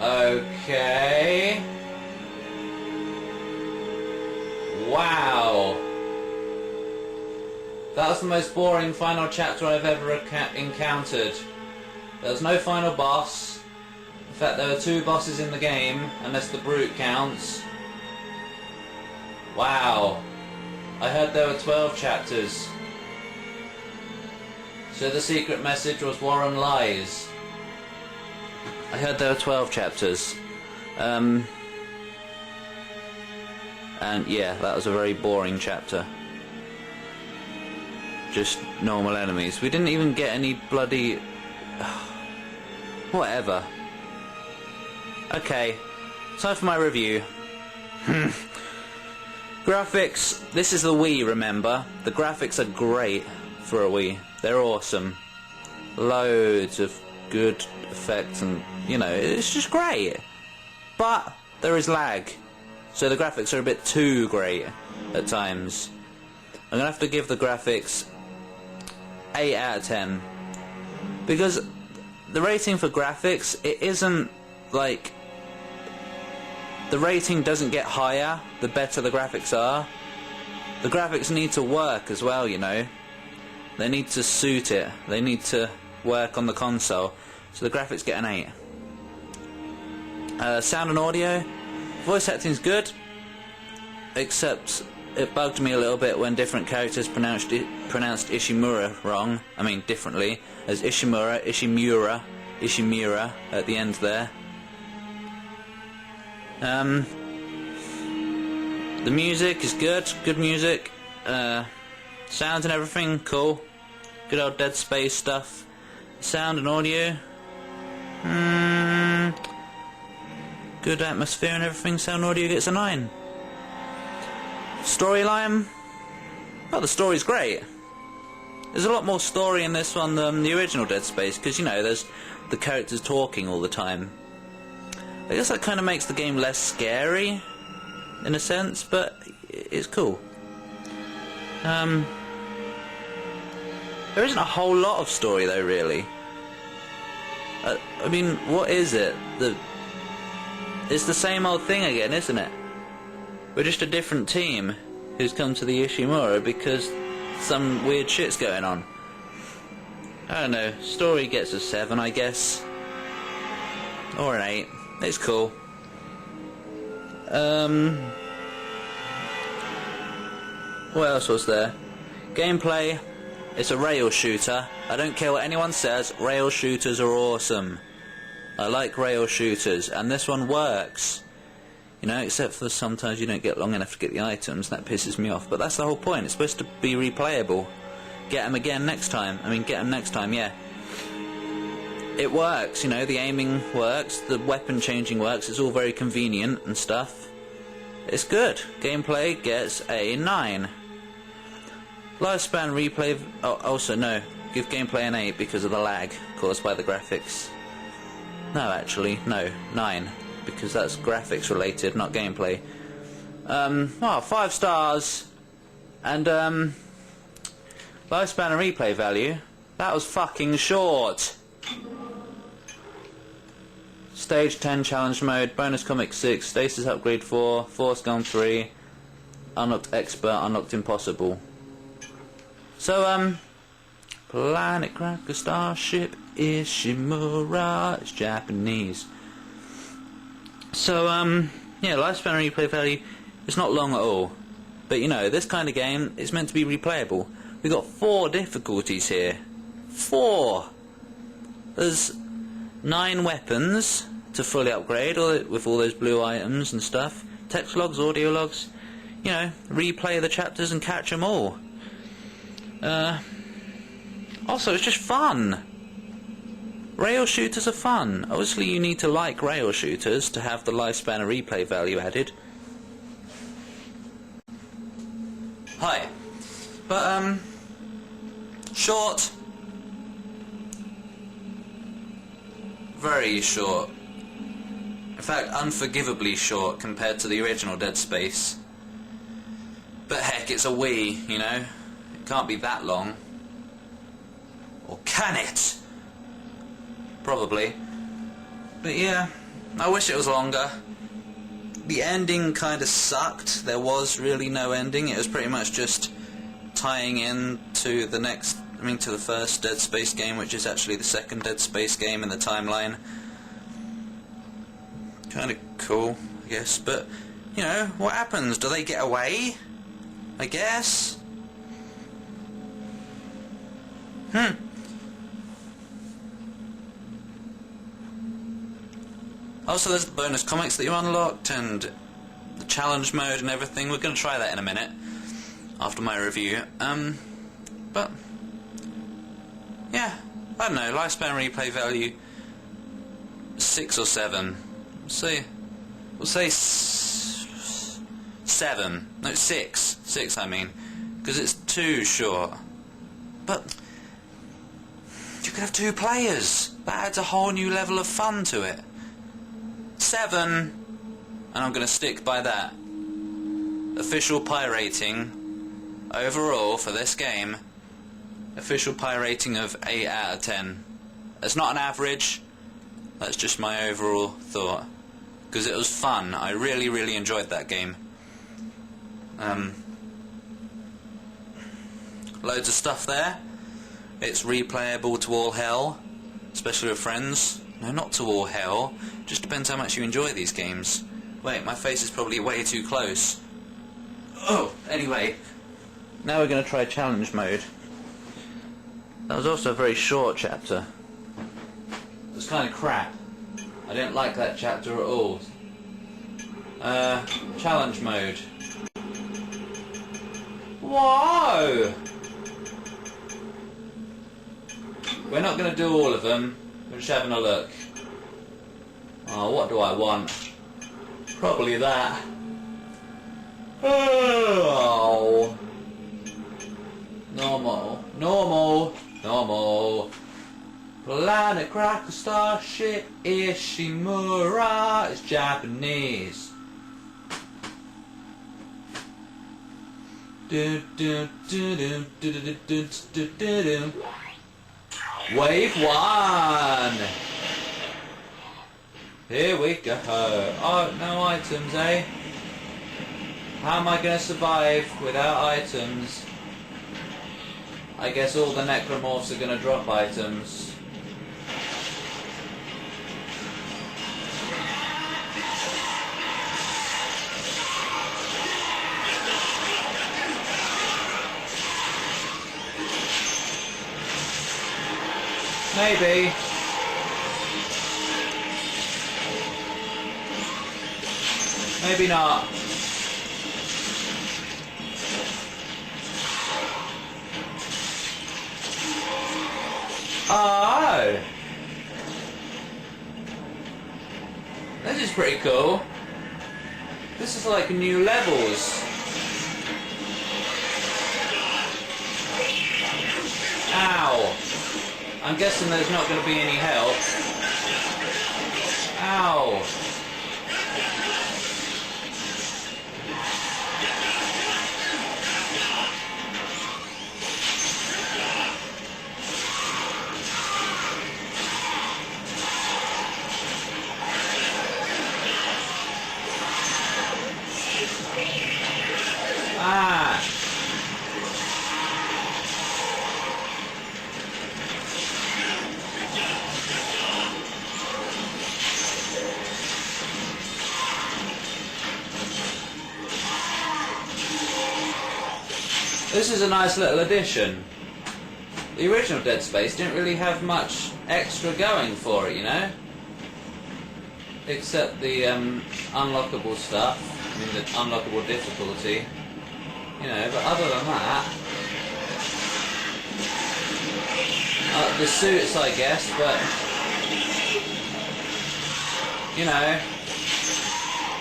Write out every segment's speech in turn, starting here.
Okay. Wow. That was the most boring final chapter I've ever encountered. There was no final boss. In fact, there were 2 bosses in the game, unless the brute counts. Wow. I heard there were 12 chapters. So the secret message was war and lies. I heard there were 12 chapters. And yeah, that was a very boring chapter. Just normal enemies. We didn't even get any bloody... whatever. Okay, time for my review. Graphics. This is the Wii, remember? The graphics are great for a Wii. They're awesome. Loads of good effects and, you know, it's just great. But there is lag. So the graphics are a bit too great at times. I'm going to have to give the graphics 8 out of 10. Because the rating for graphics, it isn't like... The rating doesn't get higher the better the graphics are. The graphics need to work as well, you know. They need to suit it. They need to work on the console. So the graphics get an 8. Sound and audio. Voice acting's good. Except it bugged me a little bit when different characters pronounced Ishimura wrong. I mean differently. As Ishimura at the end there. The music is good. Good music. Sounds and everything, cool. Good old Dead Space stuff. Sound and audio. Good atmosphere and everything. Sound and audio gets a 9. Storyline. Well, the story's great. There's a lot more story in this one than the original Dead Space, because, you know, there's the characters talking all the time. I guess that kind of makes the game less scary, in a sense, but it's cool. There isn't a whole lot of story, though, really. I mean, what is it? It's the same old thing again, isn't it? We're just a different team who's come to the Ishimura because some weird shit's going on. I don't know, story gets a 7, I guess. Or an 8. It's cool. What else was there? Gameplay. It's a rail shooter. I don't care what anyone says, rail shooters are awesome. I like rail shooters, and this one works. You know, except for sometimes you don't get long enough to get the items, that pisses me off. But that's the whole point, it's supposed to be replayable. Get them again next time. I mean, get them next time, yeah. It works, you know, the aiming works, the weapon changing works, it's all very convenient and stuff. It's good. Gameplay gets a 9. Lifespan replay... Oh, also, no. Give gameplay an 8 because of the lag caused by the graphics. No, actually, no. 9. Because that's graphics related, not gameplay. Well, 5 stars. And, lifespan and replay value. That was fucking short. Stage 10 challenge mode, bonus comic 6, stasis upgrade 4, force gun 3, unlocked expert, unlocked impossible. So, Planet Cracker Starship Ishimura, it's Japanese. So, yeah, lifespan and replay value, it's not long at all. But, you know, this kind of game, it's meant to be replayable. We've got 4 difficulties here. 4! There's 9 weapons to fully upgrade, with all those blue items and stuff. Text logs, audio logs. You know, replay the chapters and catch them all. Also, it's just fun. Rail shooters are fun. Obviously, you need to like rail shooters to have the lifespan and replay value added. Hi. But, short. Very short. In fact, unforgivably short compared to the original Dead Space. But heck, it's a Wii, you know? It can't be that long. Or can it? probably. But yeah, I wish it was longer. The ending kind of sucked. There was really no ending. It was pretty much just tying in to the next, to the first Dead Space game, which is actually the second Dead Space game in the timeline. Kind of cool, I guess. But, you know, what happens? Do they get away? I guess. Also, there's the bonus comics that you unlocked, and the challenge mode and everything. We're going to try that in a minute, after my review. But, yeah, I don't know, lifespan replay value, 6 or 7. We'll say 7. No, 6. 6, I mean. Because it's too short. But you could have 2 players. That adds a whole new level of fun to it. 7. And I'm going to stick by that. Official pie rating overall for this game. Official pie rating of 8 out of 10. It's not an average. That's just my overall thought. Because it was fun. I really, really enjoyed that game. Loads of stuff there. It's replayable to all hell, especially with friends. No, not to all hell. Just depends how much you enjoy these games. Wait, my face is probably way too close. Oh, anyway. Now we're going to try challenge mode. That was also a very short chapter. It was kind of crap. I didn't like that chapter at all. Challenge mode. Whoa! We're not going to do all of them. We're just having a look. Oh, what do I want? Probably that. Oh. Normal. Normal. Normal. Planet Cracker Starship Ishimura. It's Japanese. Wave 1. Here we go. Oh, no items, eh? How am I going to survive without items? I guess all the necromorphs are going to drop items. Maybe. Maybe not. Oh! This is pretty cool. This is like new levels. Ow! I'm guessing there's not going to be any help. Ow! Ah! This is a nice little addition. The original Dead Space didn't really have much extra going for it, you know? Except the unlockable stuff, the unlockable difficulty. You know, but other than that... the suits, I guess, but... You know,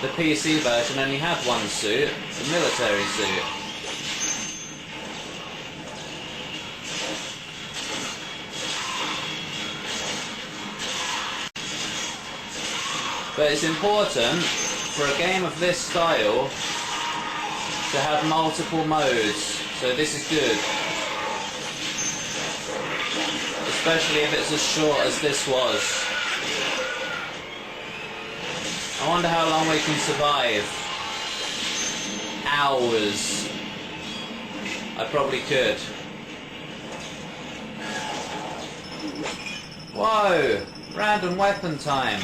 the PC version only had one suit, the military suit. But it's important for a game of this style to have multiple modes, so this is good. Especially if it's as short as this was. I wonder how long we can survive. Hours. I probably could. Whoa! Random weapon time.